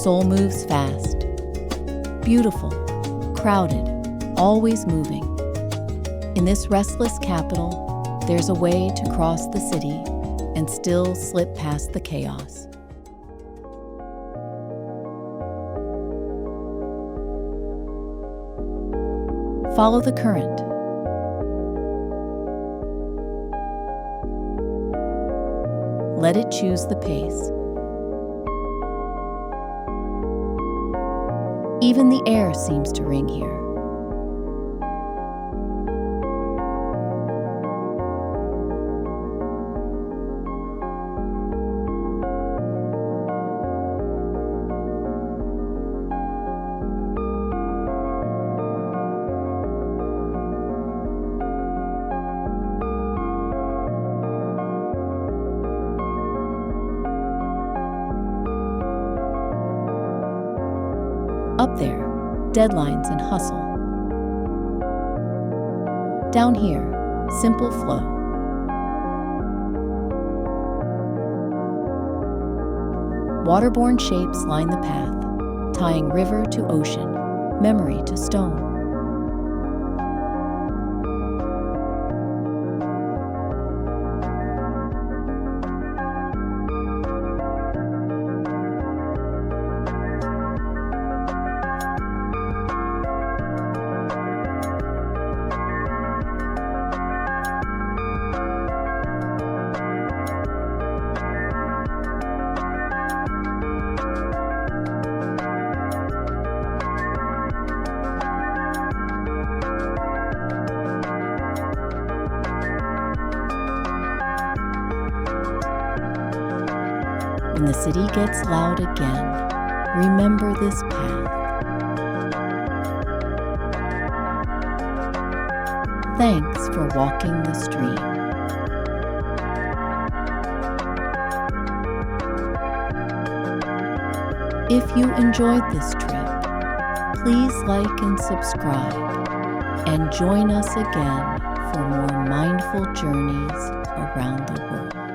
Seoul moves fast. Beautiful, crowded, always moving. In this restless capital, there's a way to cross the city and still slip past the chaos. Follow the current. Let it choose the pace. Even the air seems to ring here. Up there, deadlines and hustle. Down here, simple flow. Waterborne shapes line the path, tying river to ocean, memory to stone. When the city gets loud again, remember this path. Thanks for walking the stream. If you enjoyed this trip, please like and subscribe, and join us again for more mindful journeys around the world.